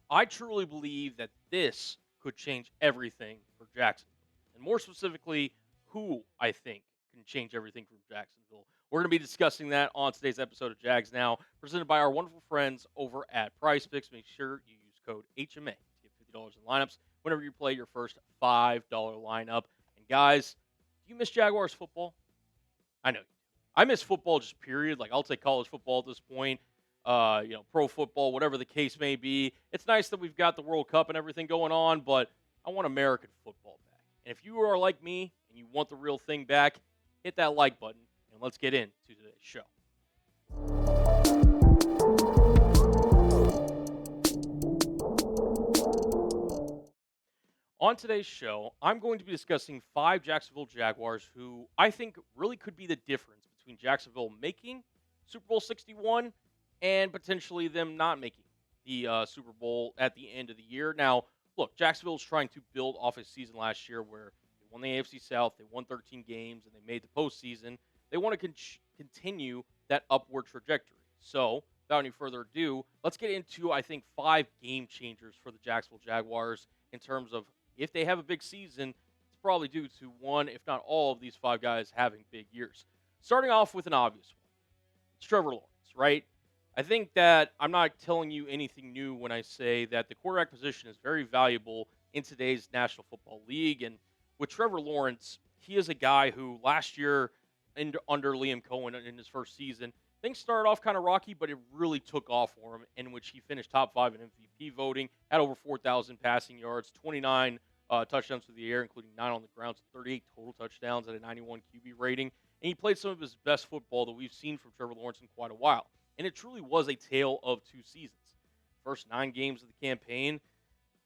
I truly believe that this could change everything for Jacksonville. And more specifically, who I think can change everything from Jacksonville. We're going to be discussing that on today's episode of Jags Now, presented by our wonderful friends over at Price Picks. Make sure you use code HMA to get $50 in lineups whenever you play your first $5 lineup. And guys, do you miss Jaguars football? I know you do. I miss football just period. Like I'll take college football at this point. Pro football, whatever the case may be. It's nice that we've got the World Cup and everything going on, but I want American football back. And if you are like me and you want the real thing back, hit that like button and let's get into today's show. On today's show, I'm going to be discussing 5 Jacksonville Jaguars who I think really could be the difference between Jacksonville making Super Bowl 61 and potentially them not making the Super Bowl at the end of the year. Now, look, Jacksonville is trying to build off a season last year where they won the AFC South, they won 13 games, and they made the postseason. They want to continue that upward trajectory. So, without any further ado, let's get into, I think, 5 game changers for the Jacksonville Jaguars in terms of if they have a big season, it's probably due to one, if not all, of these 5 guys having big years. Starting off with an obvious one, it's Trevor Lawrence, right? I think that I'm not telling you anything new when I say that the quarterback position is very valuable in today's National Football League. And with Trevor Lawrence, he is a guy who last year, under Liam Cohen in his first season, things started off kind of rocky, but it really took off for him, in which he finished top 5 in MVP voting, had over 4,000 passing yards, 29 touchdowns through the air, including 9 on the ground, so 38 total touchdowns at a 91 QB rating. And he played some of his best football that we've seen from Trevor Lawrence in quite a while. And it truly was a tale of 2 seasons. First 9 games of the campaign,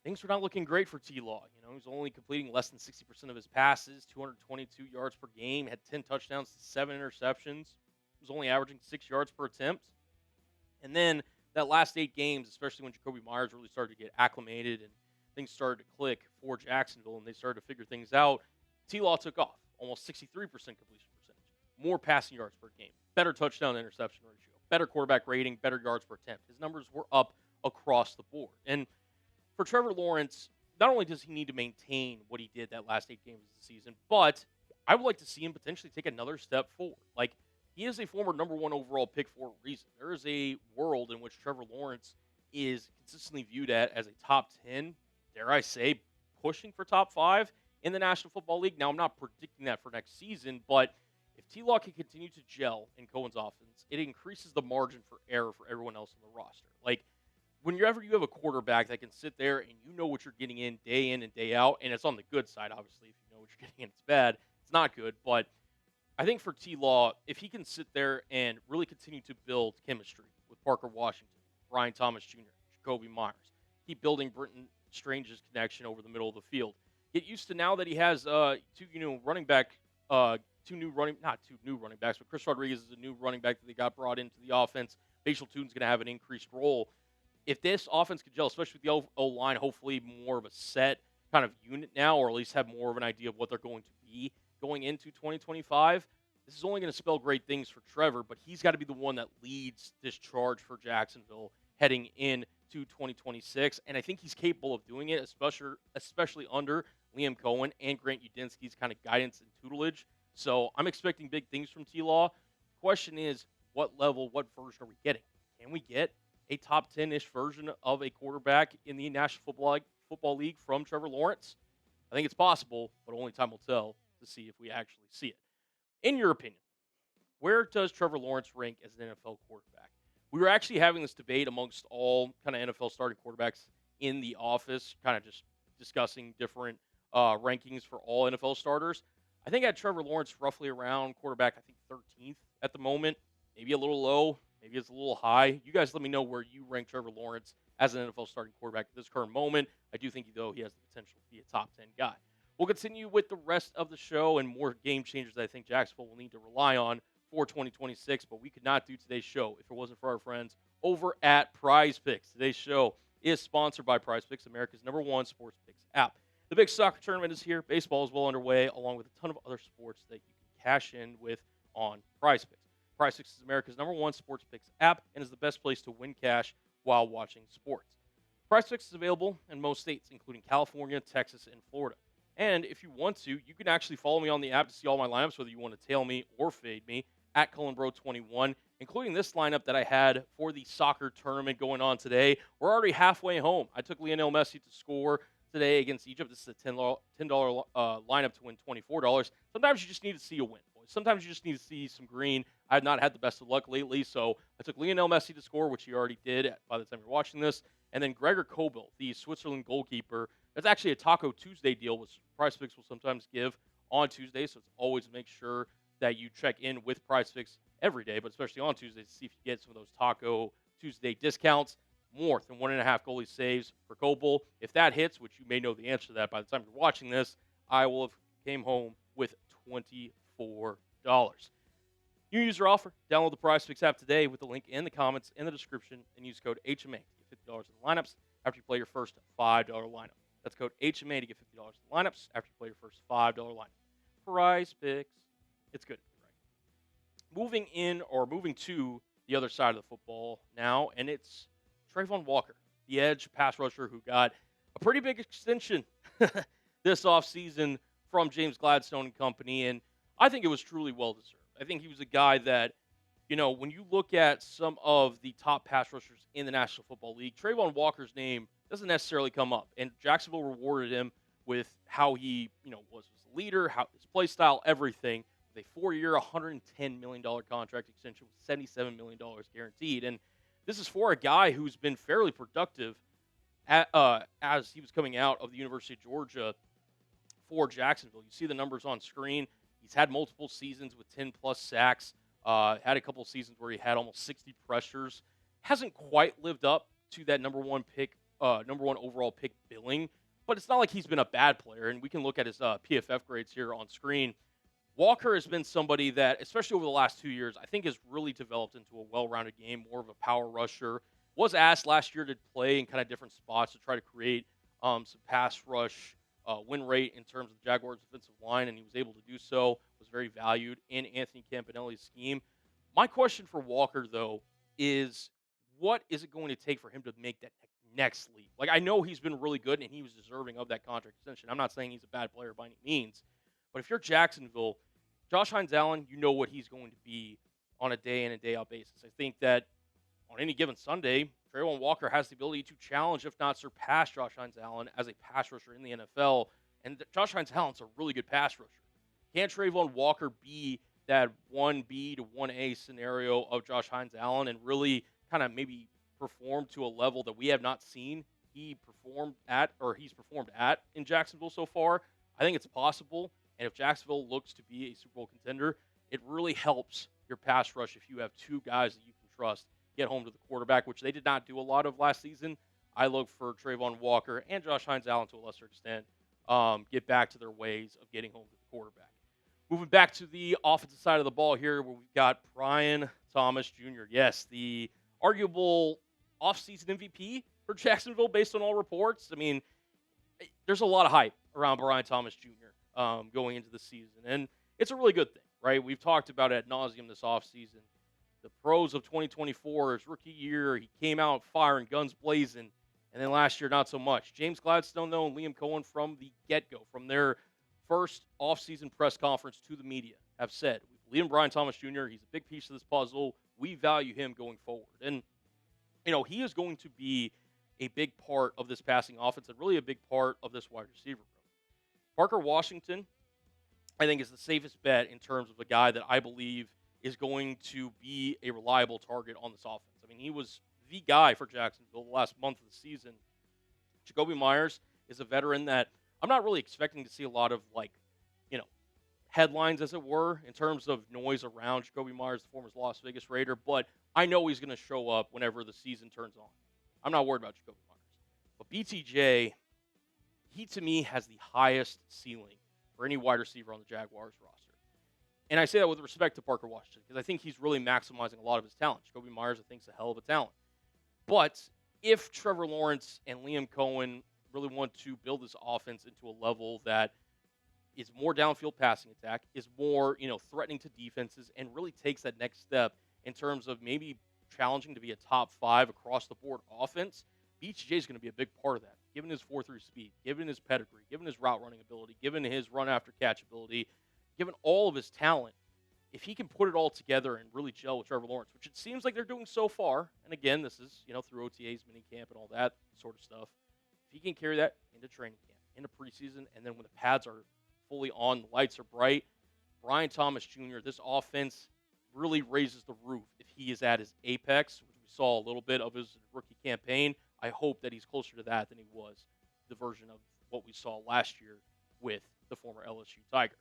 things were not looking great for T-Law. He was only completing less than 60% of his passes, 222 yards per game, had 10 touchdowns, 7 interceptions. He was only averaging 6 yards per attempt. And then that last 8 games, especially when Jacoby Myers really started to get acclimated and things started to click for Jacksonville and they started to figure things out, T-Law took off, almost 63% completion percentage, more passing yards per game, better touchdown to interception ratio, better quarterback rating, better yards per attempt. His numbers were up across the board. And for Trevor Lawrence, not only does he need to maintain what he did that last 8 games of the season, but I would like to see him potentially take another step forward. Like, he is a former number 1 overall pick for a reason. There is a world in which Trevor Lawrence is consistently viewed as a top 10, dare I say, pushing for top 5 in the National Football League. Now, I'm not predicting that for next season, but if T-Law can continue to gel in Cohen's offense, it increases the margin for error for everyone else on the roster. Like, whenever you have a quarterback that can sit there and you know what you're getting in and day out, and it's on the good side, obviously, if you know what you're getting in, it's bad. It's not good, but I think for T-Law, if he can sit there and really continue to build chemistry with Parker Washington, Brian Thomas Jr., Jacoby Myers, keep building Britton Strange's connection over the middle of the field. Get used to now that he has running back, not two new running backs, but Chris Rodriguez is a new running back that they got brought into the offense. Facial Tune's going to have an increased role. If this offense could gel, especially with the O-line, hopefully more of a set kind of unit now, or at least have more of an idea of what they're going to be going into 2025, this is only going to spell great things for Trevor, but he's got to be the one that leads this charge for Jacksonville heading into 2026, and I think he's capable of doing it, especially under Liam Cohen and Grant Udinski's kind of guidance and tutelage. So I'm expecting big things from T-Law. The question is, what level, what version are we getting? Can we get a top 10-ish version of a quarterback in the National Football League from Trevor Lawrence? I think it's possible, but only time will tell to see if we actually see it. In your opinion, where does Trevor Lawrence rank as an NFL quarterback? We were actually having this debate amongst all kind of NFL starting quarterbacks in the office, kind of just discussing different rankings for all NFL starters. I think I had Trevor Lawrence roughly around quarterback, I think 13th at the moment, maybe a little low, maybe it's a little high. You guys let me know where you rank Trevor Lawrence as an NFL starting quarterback at this current moment. I do think, though, he has the potential to be a top 10 guy. We'll continue with the rest of the show and more game changers that I think Jacksonville will need to rely on for 2026, but we could not do today's show if it wasn't for our friends over at Prize Picks. Today's show is sponsored by Prize Picks, America's #1 sports picks app. The big soccer tournament is here. Baseball is well underway, along with a ton of other sports that you can cash in with on Prize Picks. Prize Picks is America's #1 sports picks app and is the best place to win cash while watching sports. PricePicks is available in most states, including California, Texas, and Florida. And if you want to, you can actually follow me on the app to see all my lineups, whether you want to tail me or fade me, at CullenBro21, including this lineup that I had for the soccer tournament going on today. We're already halfway home. I took Lionel Messi to score today against Egypt. This is a $10 lineup to win $24. Sometimes you just need to see a win, boys. Sometimes you just need to see some green. I have not had the best of luck lately, so I took Lionel Messi to score, which he already did by the time you're watching this. And then Gregor Kobel, the Switzerland goalkeeper. That's actually a Taco Tuesday deal, which PricePicks will sometimes give on Tuesday, so it's always make sure that you check in with PricePicks every day, but especially on Tuesdays to see if you get some of those Taco Tuesday discounts. More than 1.5 goalie saves for Kobel. If that hits, which you may know the answer to that by the time you're watching this, I will have came home with $24. New user offer. Download the PricePicks app today with the link in the comments in the description and use code HMA to get $50 in the lineups after you play your first $5 lineup. That's code HMA to get $50 in the lineups after you play your first $5 lineup. PricePicks. It's good, right? Moving to the other side of the football now, and it's Travon Walker, the edge pass rusher who got a pretty big extension this offseason from James Gladstone and company, and I think it was truly well-deserved. I think he was a guy that, when you look at some of the top pass rushers in the National Football League, Travon Walker's name doesn't necessarily come up, and Jacksonville rewarded him with how he, was a leader, how his play style, everything, with a 4-year, $110 million contract extension with $77 million guaranteed, and this is for a guy who's been fairly productive as he was coming out of the University of Georgia for Jacksonville. You see the numbers on screen. He's had multiple seasons with 10-plus sacks. Had a couple seasons where he had almost 60 pressures. Hasn't quite lived up to that number one overall pick billing, but it's not like he's been a bad player, and we can look at his PFF grades here on screen. Walker has been somebody that, especially over the last 2 years, I think has really developed into a well-rounded game, more of a power rusher. Was asked last year to play in kind of different spots to try to create some pass rush win rate in terms of the Jaguars' defensive line, and he was able to do so. Was very valued in Anthony Campanelli's scheme. My question for Walker, though, is what is it going to take for him to make that next leap? Like, I know he's been really good, and he was deserving of that contract extension. I'm not saying he's a bad player by any means, but if you're Jacksonville, Josh Hines-Allen, you know what he's going to be on a day-in and day-out basis. I think that on any given Sunday, Travon Walker has the ability to challenge, if not surpass, Josh Hines-Allen as a pass rusher in the NFL. And Josh Hines-Allen's a really good pass rusher. Can Travon Walker be that 1B to 1A scenario of Josh Hines-Allen and really kind of maybe perform to a level that we have not seen he's performed at in Jacksonville so far? I think it's possible. And if Jacksonville looks to be a Super Bowl contender, it really helps your pass rush if you have two guys that you can trust get home to the quarterback, which they did not do a lot of last season. I look for Travon Walker and Josh Hines-Allen to a lesser extent get back to their ways of getting home to the quarterback. Moving back to the offensive side of the ball here, where we've got Brian Thomas Jr. Yes, the arguable offseason MVP for Jacksonville based on all reports. I mean, there's a lot of hype around Brian Thomas Jr. Going into the season, and it's a really good thing, right? We've talked about it ad nauseum this offseason. The pros of 2024, his rookie year, he came out firing, guns blazing, and then last year, not so much. James Gladstone, though, and Liam Cohen from the get-go, from their first offseason press conference to the media, have said, we believe in Brian Thomas Jr., he's a big piece of this puzzle, we value him going forward. And, he is going to be a big part of this passing offense and really a big part of this wide receiver room. Parker Washington, I think, is the safest bet in terms of a guy that I believe is going to be a reliable target on this offense. I mean, he was the guy for Jacksonville the last month of the season. Jakobi Meyers is a veteran that I'm not really expecting to see a lot of, headlines, as it were, in terms of noise around Jakobi Meyers, the former Las Vegas Raider, but I know he's going to show up whenever the season turns on. I'm not worried about Jakobi Meyers. But BTJ, he, to me, has the highest ceiling for any wide receiver on the Jaguars roster. And I say that with respect to Parker Washington, because I think he's really maximizing a lot of his talent. Jakobi Meyers, I think, is a hell of a talent. But if Trevor Lawrence and Liam Cohen really want to build this offense into a level that is more downfield passing attack, is more, threatening to defenses, and really takes that next step in terms of maybe challenging to be a top 5 across the board offense, BTJ is going to be a big part of that, given his 4.3 speed, given his pedigree, given his route running ability, given his run after catch ability, given all of his talent. If he can put it all together and really gel with Trevor Lawrence, which it seems like they're doing so far, and again, this is, through OTAs, minicamp, and all that sort of stuff. If he can carry that into training camp, into preseason, and then when the pads are fully on, the lights are bright, Brian Thomas Jr., this offense really raises the roof if he is at his apex, which we saw a little bit of his rookie campaign. I hope that he's closer to that than he was the version of what we saw last year with the former LSU Tiger.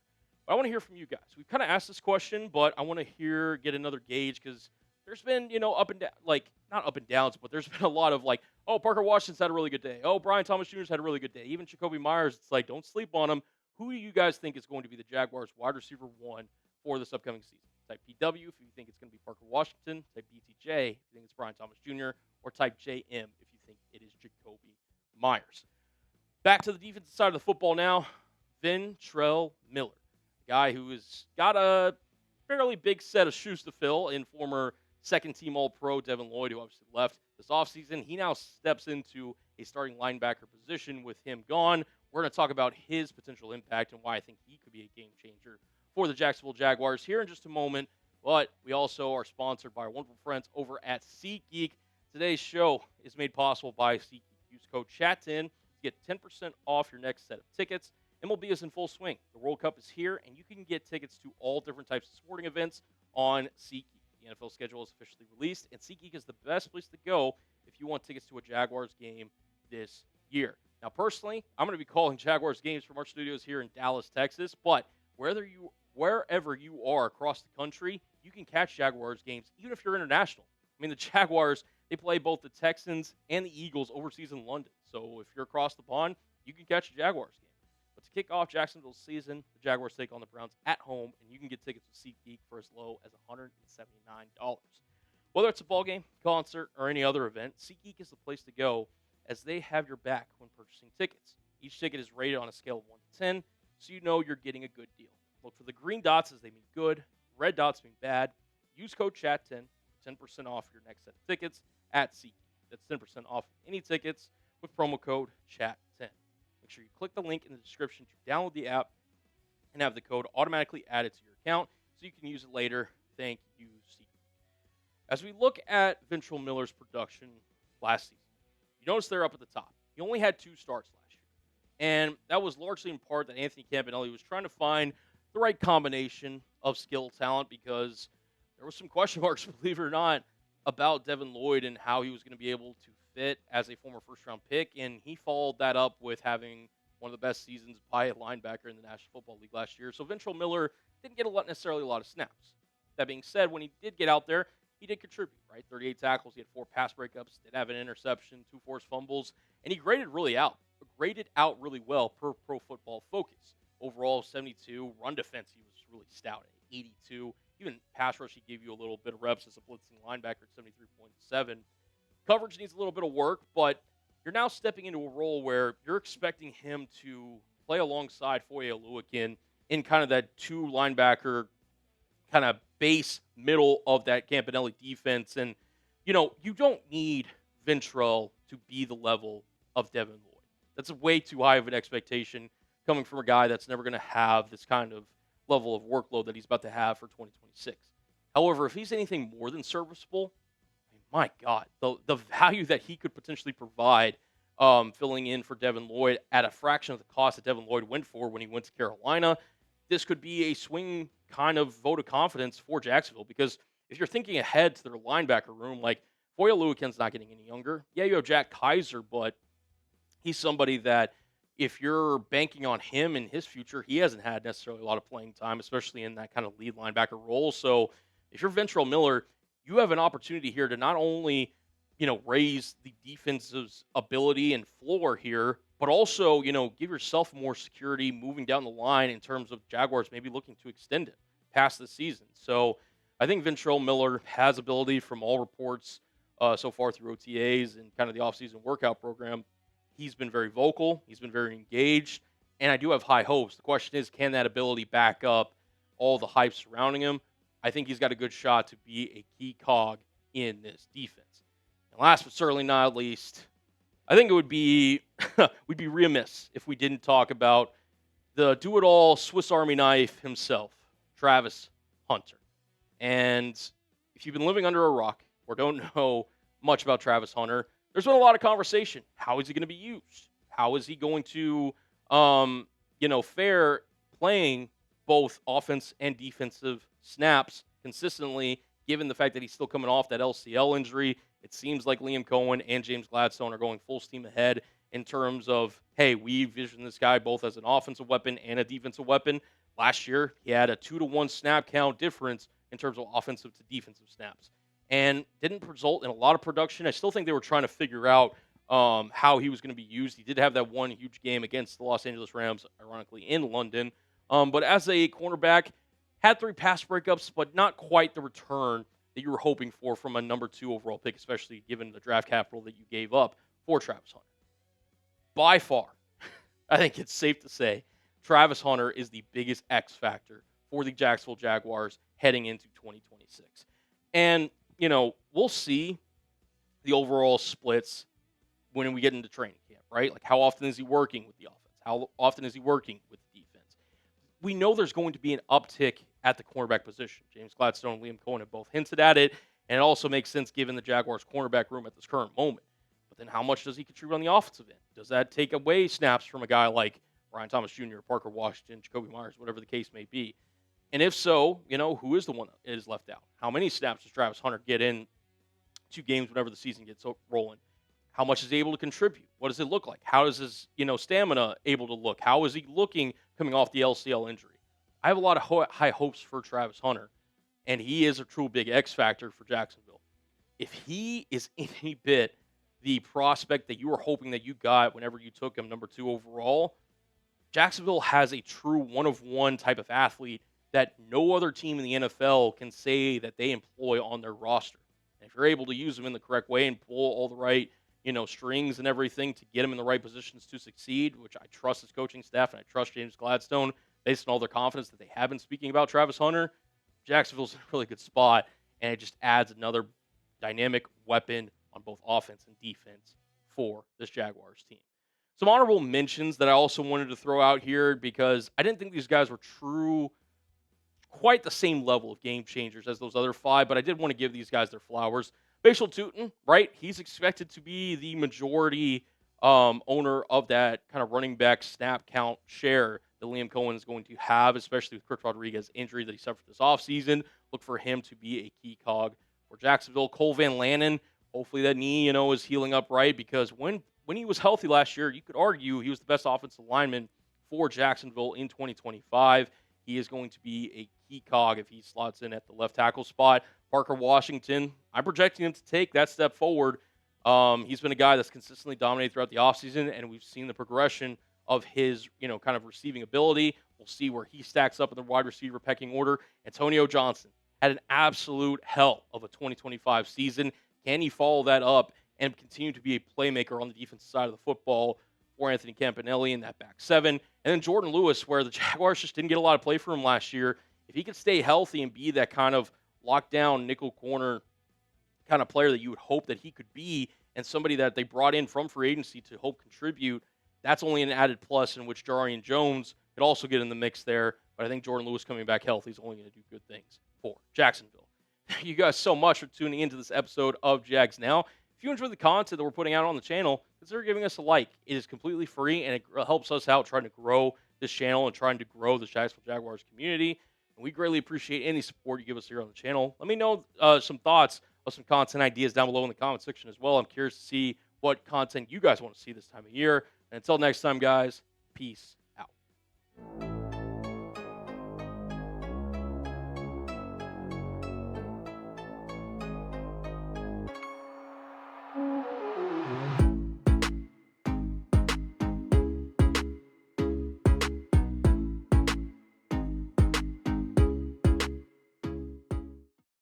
But I want to hear from you guys. We've kind of asked this question, but I want to get another gauge because there's been, up and down, not up and downs, but there's been a lot of oh, Parker Washington's had a really good day. Oh, Brian Thomas Jr.'s had a really good day. Even Jacoby Myers, it's like, don't sleep on him. Who do you guys think is going to be the Jaguars wide receiver 1 for this upcoming season? Type PW if you think it's going to be Parker Washington. Type BTJ if you think it's Brian Thomas Jr. Or type JM if you think it is Jacoby Myers. Back to the defensive side of the football now. Ventrell Miller, a guy who has got a fairly big set of shoes to fill in former second-team All-Pro Devin Lloyd, who obviously left this offseason. He now steps into a starting linebacker position with him gone. We're going to talk about his potential impact and why I think he could be a game changer for the Jacksonville Jaguars here in just a moment. But we also are sponsored by our wonderful friends over at SeatGeek. Today's show is made possible by SeatGeek. Use code CHAT10 to get 10% off your next set of tickets. MLB is in full swing. The World Cup is here, and you can get tickets to all different types of sporting events on SeatGeek. The NFL schedule is officially released, and SeatGeek is the best place to go if you want tickets to a Jaguars game this year. Now, personally, I'm going to be calling Jaguars games from our studios here in Dallas, Texas, but wherever you are across the country, you can catch Jaguars games, even if you're international. I mean, the Jaguars, they play both the Texans and the Eagles overseas in London. So if you're across the pond, you can catch a Jaguars game. But to kick off Jacksonville's season, the Jaguars take on the Browns at home, and you can get tickets with SeatGeek for as low as $179. Whether it's a ball game, concert, or any other event, SeatGeek is the place to go as they have your back when purchasing tickets. Each ticket is rated on a scale of 1 to 10, so you know you're getting a good deal. Look for the green dots as they mean good, red dots mean bad. Use code CHAT10 for 10% off your next set of tickets at SeatGeek. That's 10% off any tickets with promo code CHAT10. Make sure you click the link in the description to download the app and have the code automatically added to your account so you can use it later. Thank you, SeatGeek. As we look at Ventrell Miller's production last season, you notice they're up at the top. He only had 2 starts last year. And that was largely in part that Anthony Campanelli was trying to find the right combination of skill talent because there was some question marks, believe it or not, about Devin Lloyd and how he was going to be able to fit as a former first-round pick. And he followed that up with having one of the best seasons by a linebacker in the National Football League last year. So Ventrell Miller didn't get necessarily a lot of snaps. That being said, when he did get out there, he did contribute, right? 38 tackles, he had 4 pass breakups, did have an interception, 2 forced fumbles, and he graded out really well per Pro Football Focus. Overall, 72. Run defense, he was really stout at 82. Even pass rush, he gave you a little bit of reps as a blitzing linebacker at 73.7. Coverage needs a little bit of work, but you're now stepping into a role where you're expecting him to play alongside Foye Oluokun in kind of that 2 linebacker kind of base middle of that Campanelli defense. And, you don't need Ventrell to be the level of Devin Lloyd. That's way too high of an expectation coming from a guy that's never going to have this kind of level of workload that he's about to have for 2026. However, if he's anything more than serviceable, my God, the value that he could potentially provide filling in for Devin Lloyd at a fraction of the cost that Devin Lloyd went for when he went to Carolina, this could be a swing kind of vote of confidence for Jacksonville because if you're thinking ahead to their linebacker room, Foye Oluokun's not getting any younger. Yeah, you have Jack Kaiser, but he's somebody that if you're banking on him in his future, he hasn't had necessarily a lot of playing time, especially in that kind of lead linebacker role. So if you're Ventrell Miller, you have an opportunity here to not only, raise the defense's ability and floor here, but also, give yourself more security moving down the line in terms of Jaguars maybe looking to extend it past the season. So I think Ventrell Miller has ability from all reports so far through OTAs and kind of the offseason workout program. He's been very vocal. He's been very engaged. And I do have high hopes. The question is, can that ability back up all the hype surrounding him? I think he's got a good shot to be a key cog in this defense. And last but certainly not least, I think it would be we'd be remiss if we didn't talk about the do-it-all Swiss Army knife himself, Travis Hunter. And if you've been living under a rock or don't know much about Travis Hunter, there's been a lot of conversation. How is he going to be used? How is he going to, fare playing both offense and defensive snaps consistently, given the fact that he's still coming off that LCL injury? It seems like Liam Cohen and James Gladstone are going full steam ahead in terms of, hey, we vision this guy both as an offensive weapon and a defensive weapon. Last year, he had a 2-to-1 snap count difference in terms of offensive to defensive snaps, and didn't result in a lot of production. I still think they were trying to figure out how he was going to be used. He did have that one huge game against the Los Angeles Rams, ironically in London. But as a cornerback, had 3 pass breakups, but not quite the return that you were hoping for from a number 2 overall pick, especially given the draft capital that you gave up for Travis Hunter. By far, I think it's safe to say Travis Hunter is the biggest X factor for the Jacksonville Jaguars heading into 2026. And, we'll see the overall splits when we get into training camp, right? Like, how often is he working with the offense? How often is he working with the defense? We know there's going to be an uptick at the cornerback position. James Gladstone and Liam Cohen have both hinted at it, and it also makes sense given the Jaguars' cornerback room at this current moment. But then how much does he contribute on the offensive end? Does that take away snaps from a guy like Brian Thomas Jr., Parker Washington, Jacoby Myers, whatever the case may be? And if so, who is the one that is left out? How many snaps does Travis Hunter get in 2 games whenever the season gets rolling? How much is he able to contribute? What does it look like? How is his, stamina able to look? How is he looking coming off the LCL injury? I have a lot of high hopes for Travis Hunter, and he is a true big X factor for Jacksonville. If he is any bit the prospect that you were hoping that you got whenever you took him number 2 overall, Jacksonville has a true one-of-one type of athlete that no other team in the NFL can say that they employ on their roster. And if you're able to use them in the correct way and pull all the right, strings and everything to get them in the right positions to succeed, which I trust his coaching staff and I trust James Gladstone based on all their confidence that they have been speaking about Travis Hunter, Jacksonville's in a really good spot, and it just adds another dynamic weapon on both offense and defense for this Jaguars team. Some honorable mentions that I also wanted to throw out here because I didn't think these guys were quite the same level of game changers as those other 5, but I did want to give these guys their flowers. Bashal Tutin, right? He's expected to be the majority owner of that kind of running back snap count share that Liam Cohen is going to have, especially with Chris Rodriguez's injury that he suffered this offseason. Look for him to be a key cog for Jacksonville. Cole Van Lannon, hopefully that knee, is healing up right, because when he was healthy last year, you could argue he was the best offensive lineman for Jacksonville in 2025. He is going to be a key cog if he slots in at the left tackle spot. Parker Washington, I'm projecting him to take that step forward. He's been a guy that's consistently dominated throughout the offseason, and we've seen the progression of his, kind of receiving ability. We'll see where he stacks up in the wide receiver pecking order. Antonio Johnson had an absolute hell of a 2025 season. Can he follow that up and continue to be a playmaker on the defensive side of the football for Anthony Campanelli in that back 7? And then Jordan Lewis, where the Jaguars just didn't get a lot of play for him last year. If he could stay healthy and be that kind of lockdown nickel corner kind of player that you would hope that he could be, and somebody that they brought in from free agency to help contribute, that's only an added plus in which Jarian Jones could also get in the mix there. But I think Jordan Lewis coming back healthy is only going to do good things for Jacksonville. Thank you guys so much for tuning into this episode of Jags Now. If you enjoy the content that we're putting out on the channel, consider giving us a like. It is completely free, and it helps us out trying to grow this channel and trying to grow the Jacksonville Jaguars community. And we greatly appreciate any support you give us here on the channel. Let me know some thoughts of some content ideas down below in the comment section as well. I'm curious to see what content you guys want to see this time of year. And until next time, guys, peace